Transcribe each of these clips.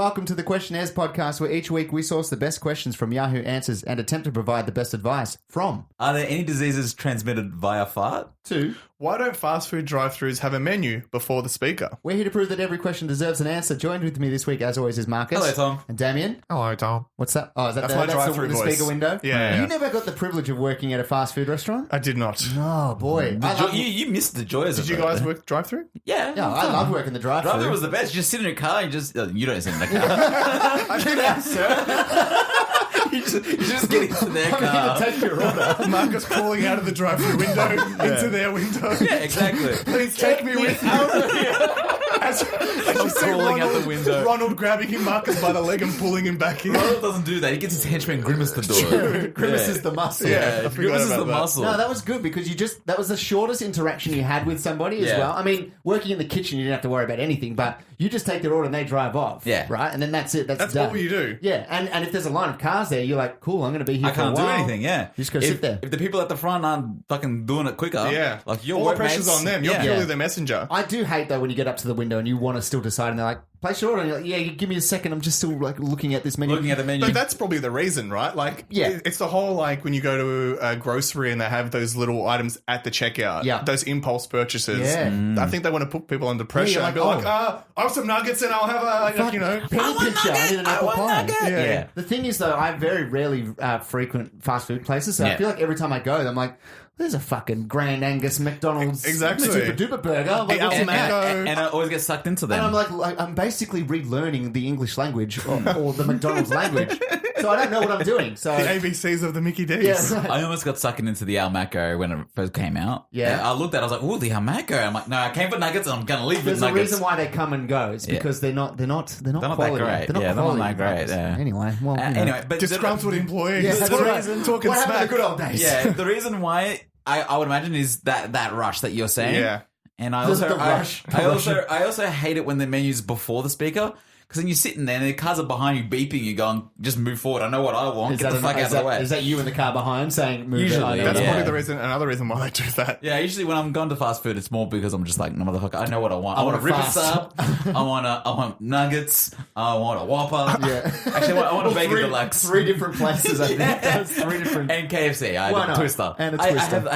welcome to the Questionnaires podcast, where each week we source the best questions from Yahoo Answers and attempt to provide the best advice from. Are there any diseases transmitted via fart? 2. Why don't fast food drive-thrus have a menu before the speaker? We're here to prove that every question deserves an answer. Joined with me this week, as always, is Marcus. Hello, Tom. And Damien. Hello, Tom. What's that? Oh, is that That's my drive-thru the voice. speaker window? Yeah. You never got the privilege of working at a fast food restaurant? I did not. Oh, boy. You missed the joys of it. Did you guys work drive-thru? Yeah. Yeah, I love working the drive-thru. Drive-thru was the best. You just sit in your car and just... you don't sit in the car. I do that, sir. you just get into their I'm car. going to take your order. Marcus crawling out of the drive-thru window into their window. Yeah, exactly. Please take me with you. As you see crawling out the window. Ronald grabbing him, Marcus, by the leg and pulling him back in. Ronald doesn't do that. He gets his henchman Grimace the door. Grimace is the muscle. Yeah. I forgot Grimace is about the that. muscle. No, that was good because that was the shortest interaction you had with somebody as Yeah. well. I mean, working in the kitchen, you didn't have to worry about anything, but you just take their order and they drive off. Yeah. Right? And then that's it. That's done. all you do. Yeah. And if there's a line of cars there, you're like, cool, I'm going to be here I for a can't do while. anything, yeah. You just go if, sit there. If the people at the front aren't fucking doing it quicker, Yeah. like your all the workmates, pressure's on them. You're yeah. purely the messenger. I do hate, though, when you get up to the window and you want to still decide and they're like, place your order. And you're like, yeah, give me a second. I'm just still like looking at this menu. Looking at the menu. But that's probably the reason, right? Like, Yeah. it's the whole, like, when you go to a grocery and they have those little items at the checkout. Yeah. Those impulse purchases. Yeah. I think they want to put people under pressure you're and be like, like, I have some nuggets and I'll have a, Penny pincher, I need an apple pie. Yeah. The thing is, though, I very rarely frequent fast food places, so I Yeah. feel like every time I go, I'm like, there's a fucking Grand Angus McDonald's Exactly. super duper burger. I'm like, The what's in Alpha that? Mango. And I always get sucked into them. And I'm like, I'm basically relearning the English language or the McDonald's language, so I don't know what I'm doing. So the ABCs of the Mickey D's. yeah, right. I almost got sucked into the Almaco when it first came out. Yeah. And I looked at it, I was like, ooh, the Almaco. I'm like, no, I came for nuggets and I'm going to leave with There's a nuggets. reason why they come and go. It's because they're not not quality. that great. They're not Yeah, they're not quality that great, nuggets. yeah. Anyway, well, you know. Anyway, but Disgruntled employees. Yeah, that's Talking- right. Talking What happened to smack. the good old days? yeah, the reason why I would imagine is that rush that you're saying. Yeah. And I The also rush. I also hate it when the menu's before the speaker. Because then you're sitting there and the cars are behind you beeping, you going, just move forward. I know what I want. Get the fuck out of the way. Is that you in the car behind saying move Usually, it? I know That's what I yeah. probably want. the reason. Another reason why they do that. Yeah, usually when I'm going to fast food, it's more because I'm just like, no, motherfucker, I know what I want. I want a wanna ribs fast. up. I want nuggets. I want a Whopper. Yeah. Actually, I want a bacon three, deluxe. 3 different places, I think. Yeah. That's 3 different... And KFC. I Why had a not? Twister. And a I Twister.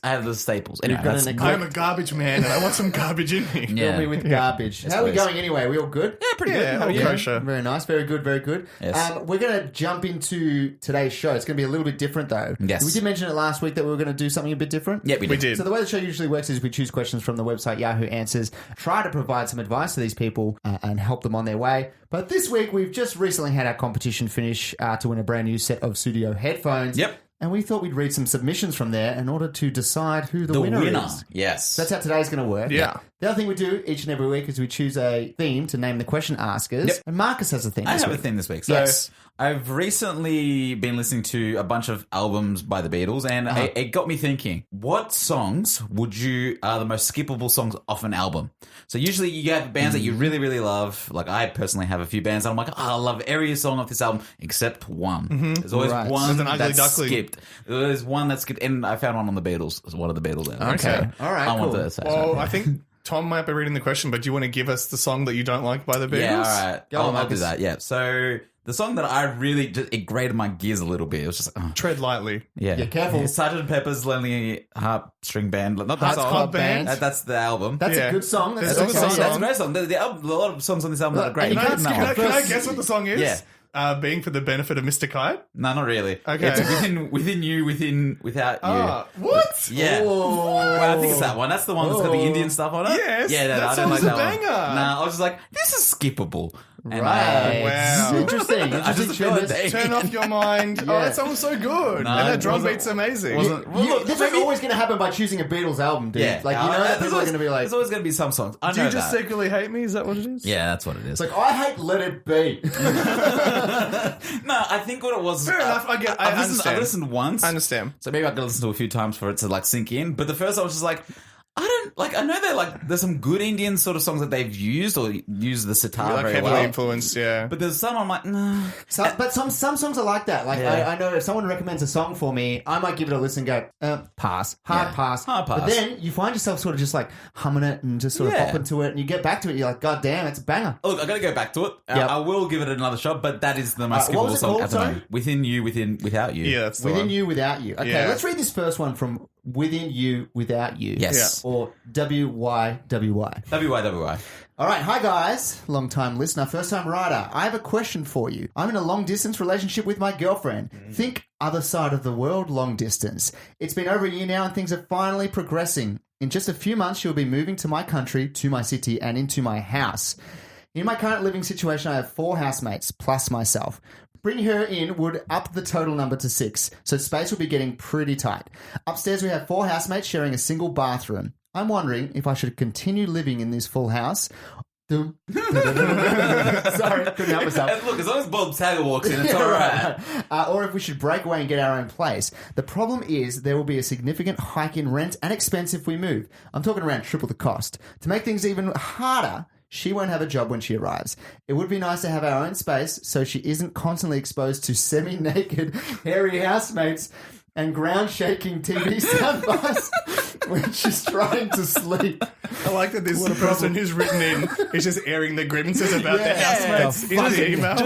have the staples. Anyway, got that's, an yeah, I'm a garbage man and I want some garbage in me. Fill me with garbage. How are we please. going anyway? We all good? pretty Yeah, good. all Yeah. kosher. Very nice. Very good. Very good. Yes. We're going to jump into today's show. It's going to be a little bit different, though. Yes. We did mention it last week that we were going to do something a bit different. Yeah, we We did. did. So the way the show usually works is we choose questions from the website Yahoo Answers, try to provide some advice to these people and help them on their way. But this week, we've just recently had our competition finish to win a brand new set of studio headphones. Yep. And we thought we'd read some submissions from there in order to decide who the winner is. Yes. So that's how today's going to work. Yeah. The other thing we do each and every week is we choose a theme to name the question askers. Yep. And Marcus has a theme I this have week. a theme this week. So Yes. I've recently been listening to a bunch of albums by the Beatles, and it got me thinking, what songs are the most skippable songs off an album? So usually you have bands that you really, really love. Like I personally have a few bands, and I'm like, I love every song off this album except one. There's always Right. one There's an ugly that's duckling. skipped. There's one that's skipped, and I found one on the Beatles. It's one of the Beatles. albums. Okay. So All right, I want cool. to say Well, so. I think Tom might be reading the question, but do you want to give us the song that you don't like by the Beatles? Yeah, all right. Go on, I'll do Marcus. that. Yeah. So the song that I really it grated my gears a little bit. It was just Tread lightly. yeah. Yeah, careful. Sgt. Pepper's Lonely Heart String Band. Not the Hearts song. Club Band. That's the album. That's Yeah. a good song. That's That's a a good good song. song. That's a great song. The album, a lot of songs on this album that are great. and you Even can't that skip one. Can I guess what the song is? Yeah. Being for the benefit of Mr. Kite? No, not really. Okay. It's within you, without you. What? Yeah. Oh. Well, I think it's that one. That's the one that's got the Oh. Indian stuff on it. Yes, Yeah, no, that I don't like song's that a one. banger. Nah, I was just like, this is skippable. And Right. Wow. Interesting. I just feel choice. like Turn off your mind. Yeah. Oh, that song's so good. No, and that it drum wasn't- beat's amazing. wasn't- Well, look, This maybe- is always going to happen by choosing a Beatles album, dude. Yeah. Like, you know that people are going to be like... There's always going to be some songs. I Do know you just that. secretly hate me? Is that what it is? Yeah, that's what it is. It's like, I hate Let It Be. No, I think what it was. Fair enough, I I've listened once. I understand. So maybe I could listen to it a few times for it to like sink in. But the first I was just like, I don't don't like. I know there's some good Indian sort of songs that they've used or use the sitar Like very heavily well. influenced, yeah. But there's some I'm like, nah. But some songs are like that. Like Yeah. I know if someone recommends a song for me, I might give it a listen and go, pass, hard pass. Hard pass. But then you find yourself sort of just like humming it and just sort of Yeah. bopping to it, and you get back to it, you're like, God damn, it's a banger. Look, I got to go back to it. Yep. I will give it another shot, but that is the most what was skippable it song called, at the sorry? moment. Within You, Without You. Yeah, that's the Within one. You, Without You. Okay, Yeah. let's read this first one from Within You, Without You. Yes. Or WYWY. WY. All right, hi guys, long time listener, first time writer. I have a question for you. I'm in a long distance relationship with my girlfriend. Think other side of the world long distance. It's been over a year now and things are finally progressing. In just a few months, she'll be moving to my country, to my city, and into my house. In my current living situation, I have 4 housemates plus myself. Bring her in would up the total number to 6, so space will be getting pretty tight. Upstairs, we have 4 housemates sharing a single bathroom. I'm wondering if I should continue living in this full house. Sorry, couldn't help myself. And look, as long as Bob Saget walks in, it's all right. Or if we should break away and get our own place. The problem is there will be a significant hike in rent and expense if we move. I'm talking around triple the cost. To make things even harder, she won't have a job when she arrives. It would be nice to have our own space so she isn't constantly exposed to semi-naked, hairy housemates and ground-shaking TV soundbars when she's trying to sleep. I like that this person who's written in is just airing the grievances about their housemates in the email.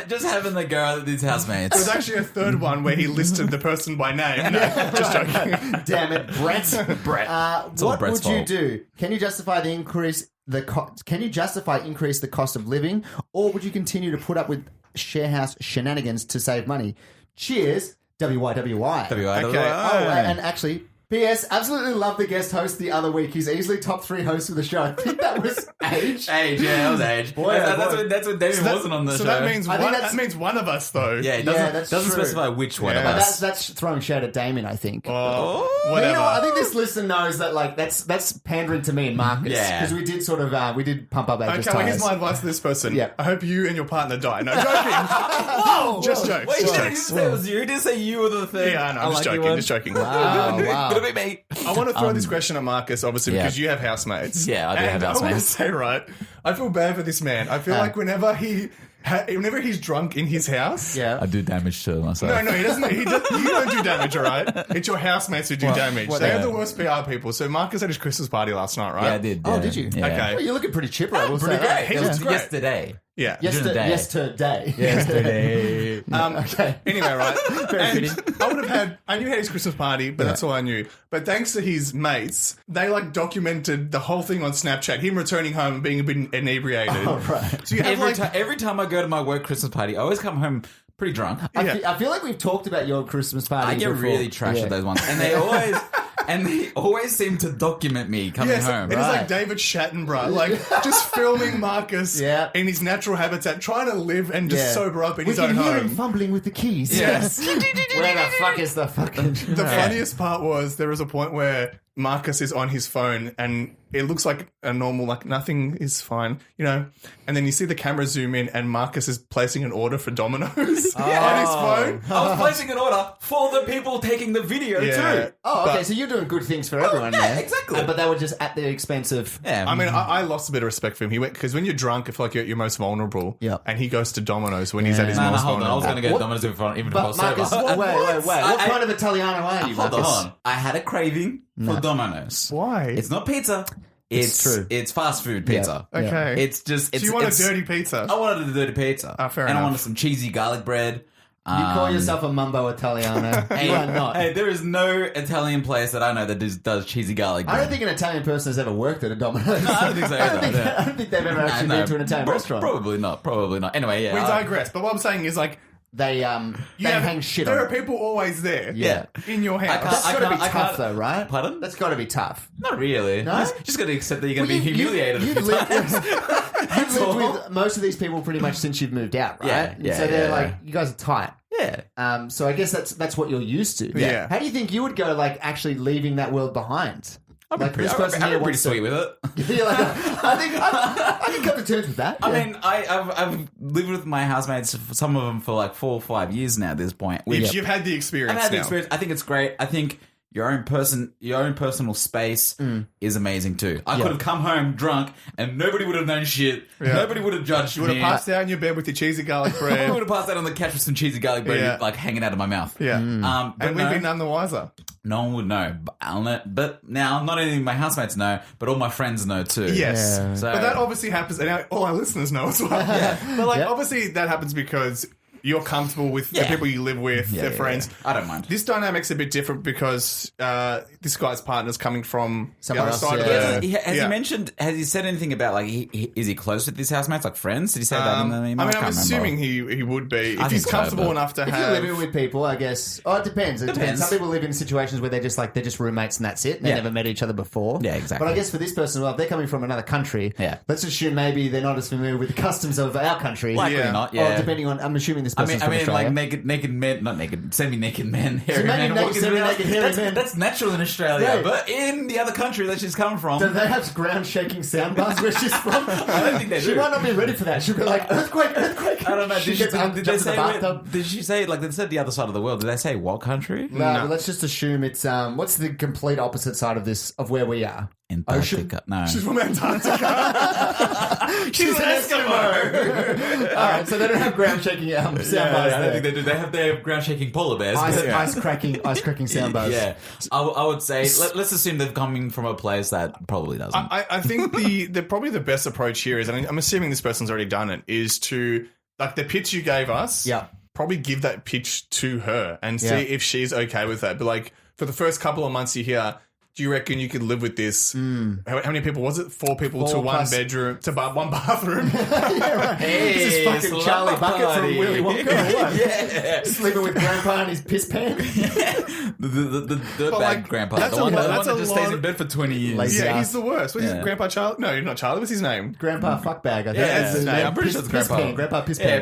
Just having the girl at these housemates. There's actually a third one where he listed the person by name. No, just joking. Damn it, Brett. Brett. It's all What Brett's would you fault. do? Can you justify increase the cost of living, or would you continue to put up with sharehouse shenanigans to save money? Cheers, WYWY. Okay. Oh, and actually, P.S. Absolutely love the guest host the other week. He's easily top 3 hosts of the show. I think that was Age. Age, yeah, that was Age. Boy, That's when David wasn't on the show. That means I think that means one of us though. yeah, it Yeah, doesn't, that's doesn't true. specify which one of Yeah. us. That's throwing shade at Damien, I think. Oh, But whatever. you know what? I think this listener knows that like that's pandering to me and Marcus. Yeah. Because we did sort of we did pump up Age's Okay, well, here's tires. my advice to this person. Yeah. I hope you and your partner die. No, joking. Whoa! Just jokes. Wait, Just you didn't jokes. say it was you. You didn't say you were the thing. Yeah, I know. I'm just like joking. Just joking. Wow. Gonna be me. I want to throw this question at Marcus, obviously, Yeah. because you have housemates. Yeah, I do have And I want to housemates. say, right, I feel bad for this man. I feel like whenever he's drunk in his house. Yeah. I do damage to myself. No, he doesn't. You don't do damage, all right? It's your housemates who do damage. what- They yeah. are the worst PR people. So Marcus had his Christmas party last night, right? Yeah, I did. Oh, yeah. did you? Yeah. Okay. Well, you're looking pretty chipper. I will Pretty say great. that. He Yeah. looks great. Yesterday. Yeah. Yesterday. Yesterday. Yesterday. Okay. Anyway, right. Very And I knew he had his Christmas party, but that's all I knew. But thanks to his mates, they like documented the whole thing on Snapchat. Him returning home and being a bit inebriated. Oh, right. So you have Every time I go to my work Christmas party, I always come home pretty drunk. I feel like we've talked about your Christmas party. I get before. really trash Yeah. at those ones, and they always seem to document me coming Yes, home. it is like David Shattenborough, like just filming Marcus Yeah. in his natural habitat, trying to live and just Yeah. sober up in We his can own hear him home. fumbling with the keys. Yes. Where the fuck is the fucking... The funniest part was there was a point where Marcus is on his phone and it looks like a normal, like nothing is fine, you know, and then you see the camera zoom in and Marcus is placing an order for Domino's on his phone. I was placing an order for the people taking the video Yeah. too. Oh, okay, But- so you're doing good things for everyone yeah, there. exactly. But they were just at the expense of... Yeah, I mean, I lost a bit of respect for him. He went because when you're drunk, I feel like you're at your most vulnerable. Yeah. And he goes to Domino's when he's at his no, most hold on. I was vulnerable. going to get What? Domino's even if I But was Marcus, sober. wait. What I- kind of Italiano are you, Hold Marcus? on. I had a craving for Domino's. Why? It's not pizza. It's true. It's fast food pizza. Yeah. okay. It's just. It's, so you want it's, a dirty pizza? I wanted a dirty pizza. Fair and I enough. wanted some cheesy garlic bread. You call yourself a mumbo Italiano. You are not. Hey, there is no Italian place that I know that does cheesy garlic bread. I don't think an Italian person has ever worked at a Domino's. I don't think so either. I don't think they've ever actually been to an Italian restaurant. Probably not. Probably not. Anyway, yeah. We digress. But what I'm saying is like, They hang shit on there it. are people always there. Yeah. In your house. That's got to be I tough, can't- though, right? Pardon? That's got to be tough. Not really. No? Just got to accept that you're going to Well, be humiliated a You've few lived, times. you've lived with most of these people pretty much since you've moved out, right? Yeah, yeah, so they're yeah. like, you guys are tight. Yeah. So I guess that's what you're used to. Yeah. How do you think you would go, like, actually leaving that world behind? I've been pretty sweet with it. You're like, I can come to terms with that. I yeah. mean, I've lived with my housemates, some of them for like 4 or 5 years now at this point. You've had the experience I've had the now. experience. I think it's great. I think your own personal space is amazing too. I could have come home drunk and nobody would have known shit. Yeah. Nobody would have judged You would me. have passed out in your bed with your cheesy garlic I bread. would have passed out on the couch with some cheesy garlic bread like hanging out of my mouth. Yeah. But And we'd be none the wiser. no one would know. But now, not only my housemates know, but all my friends know too. Yes. Yeah. So- But that obviously happens, and all our listeners know as well. But like, obviously that happens because you're comfortable with the people you live with, their friends. Yeah. I don't mind. This dynamic's a bit different because this guy's partner's coming from Somewhere the else, other side yeah. of the... Has he mentioned? Has he said anything about like? Is he close with his housemates, like friends? Did he say that in the email? I mean, I'm can't assuming remember. he would be. I If he's think so, comfortable but- enough to If you're have... living with people, I guess. Oh, it depends. It depends. Some people live in situations where they're just roommates and that's it. They Yeah. never met each other before. Yeah, exactly. But I guess for this person, well, if they're coming from another country, Yeah. let's assume maybe they're not as familiar with the customs of our country. Likely Yeah. not. Or Yeah. depending on, I'm assuming this person's I from mean, Australia. like naked men, not naked, semi-naked men, hairy maybe men. naked, walking semi-naked, around. hairy men. That's natural in Australia, Right. but in the other country that she's come from, do they have ground shaking sound bars where she's from? I don't think they She do. might not be ready for that. She'll be like, earthquake, earthquake. I don't know. She Did, gets up, did jumps they in the say? bathtub. Did she say like they said the other side of the world? Did they say what country? No, but let's just assume it's what's the complete opposite side of this of where we are? Antarctica. No. She's from Antarctica. She's an Eskimo. All right, so they don't have ground shaking sound bars. I there. don't think they do. They have ground shaking polar bears. but- Ice cracking sound bars. Yeah, I would say let's assume they're coming from a place that probably doesn't. I think the probably the best approach here is, and I'm assuming this person's already done it, is to, like the pitch you gave us, Yeah. probably give that pitch to her and see Yeah. if she's okay with that. But like for the first couple of months you're here, do you reckon you could live with this? How many people was it? 4 people to 4 one plus- bedroom, to one bathroom. Yeah, right. Hey, This is fucking slumber Charlie Bucket party. from Willy Wonka. Or what? Yeah. Sleeping with Grandpa in his piss pants. The dirtbag like, grandpa, that's the a one lot- that that's a just stays lot- in bed for 20 years. Lazy Yeah, ass. he's the worst. What's his Yeah. Grandpa Charlie? No, not Charlie. What's his name? Grandpa fuckbag, I think. Yeah, That's his yeah, name. I'm pretty sure it's Piss Grandpa. pan. Grandpa piss Yeah.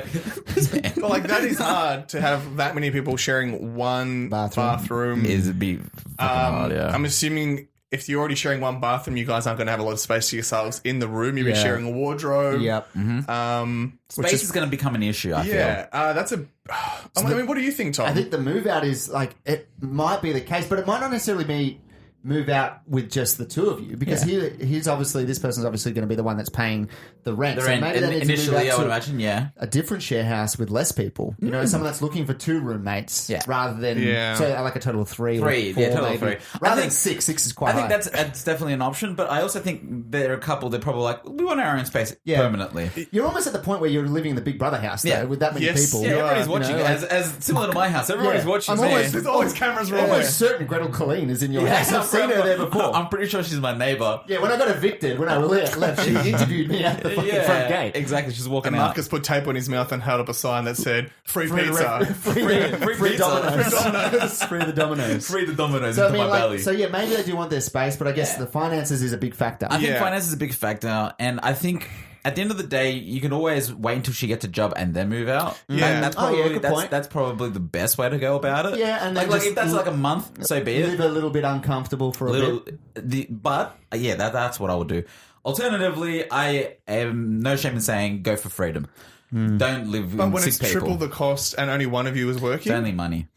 pan. But like that is hard to have that many people sharing one bathroom. It'd be fucking hard, yeah. I'm assuming if you're already sharing one bathroom, you guys aren't going to have a lot of space to yourselves in the room. You'll be Yeah. sharing a wardrobe. Yep. Which Space is going to become an issue, I feel. yeah, that's a. I mean, what do you think, Tom? I think the move out is like it might be the case, but it might not necessarily be move out with just the two of you because he's obviously this person's obviously going to be the one that's paying the rent. The So rent, maybe they need to move initially, out I would to imagine, yeah. a different share house with less people. You know, someone that's looking for 2 roommates Yeah. rather than Yeah. so like a total of 3 or 4 total maybe. of 3. Rather I than think- 6. 6 is quite I think high. that's definitely an option, but I also think there are a couple that probably like, we want our own space permanently. You're almost at the point where you're living in the Big Brother house, though, Yeah. with that many Yes. people. Yeah, everybody's You watching. know, like- as similar to my house, everybody's Yeah. watching. I'm me. always- there's always cameras I'm rolling. almost certain Gretel Colleen is in your house. I've seen her there before. I'm pretty sure she's my neighbor. Yeah, when I got evicted, when I left, she interviewed me at the fucking front gate. Exactly. She's walking And out. Marcus put tape on his mouth and held up a sign that said "Free pizza." Free pizza. Dominoes. Free the Dominoes. Free the dominoes So I into mean, my like, belly. so yeah, maybe they do want their space, but I guess the finances is a big factor. I think Yeah. finance is a big factor, and I think at the end of the day, you can always wait until she gets a job and then move out. Yeah. And that's Oh, yeah, probably good that's, point. that's probably the best way to go about it. Yeah, and then like just if that's like a month, so be it. Live a little bit uncomfortable for a bit. But yeah, that's what I would do. Alternatively, I am no shame in saying go for freedom. Don't live But with when 6 it's people. triple the cost and only one of you is working, It's only money.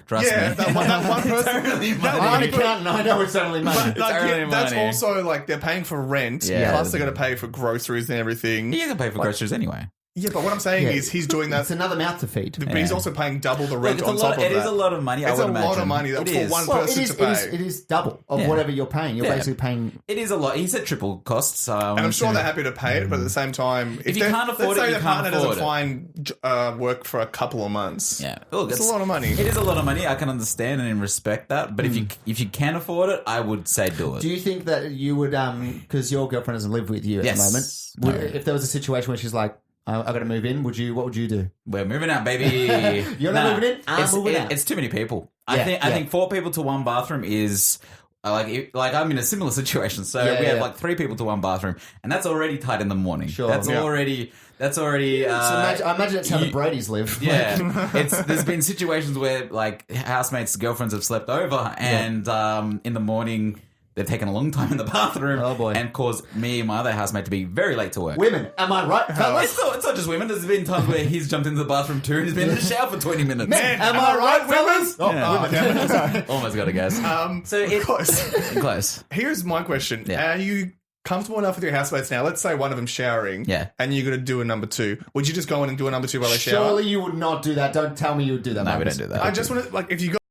Trust yeah, me. that one person. only money. I'm an accountant. I know it's only money. But, like, only that's money. also like they're paying for rent, Yeah. plus they're going to pay for groceries and everything. You can pay for groceries anyway. Yeah, but what I'm saying Yeah. is he's doing It's that, another mouth to feed. but he's also paying double the rent Look, on top of it that. is a lot of money. It's I would a lot imagine. of money that It for is. one Well, person to pay. it is double of Yeah. whatever you're paying. You're Yeah. basically paying. It is a lot. He said triple costs. And I'm sure they're happy to pay it, but at the same time, If you they- can't afford let's it, say you the can't partner afford doesn't find work for a couple of months. Yeah, look, It's a lot of money. It is a lot of money. I can understand and respect that. But if you can afford it, I would say do it. Do you think that you would, because your girlfriend doesn't live with you at Yes. the moment, No. if there was a situation where she's like, I got to move in, what would you do? We're moving out, baby. You're not moving in? I'm moving out. It's too many people. Yeah, I think 4 people to 1 bathroom is like I'm in a similar situation. So Yeah, we have yeah. like 3 people to 1 bathroom, and that's already tight in the morning. Sure. That's Yeah. already. So I imagine it's how the Bradys live. Yeah, there's been situations where like housemates' girlfriends have slept over, and in the morning they've taken a long time in the bathroom. Oh, boy. And caused me and my other housemate to be very late to work. Women, am I right, fellas? It's not just women. There's been times where he's jumped into the bathroom too and he's been in the shower for 20 minutes. Men, am I right, fellas? Oh, damn it. Sorry. Almost got a guess. Close. Close. Here's my question. Yeah. Are you comfortable enough with your housemates now? Let's say one of them showering. Yeah. And you're going to do a number 2. Would you just go in and do a number 2 while they shower? Surely you would not do that. Don't tell me you would do that. No, we Marcus. don't do that. I just want to, like, if you got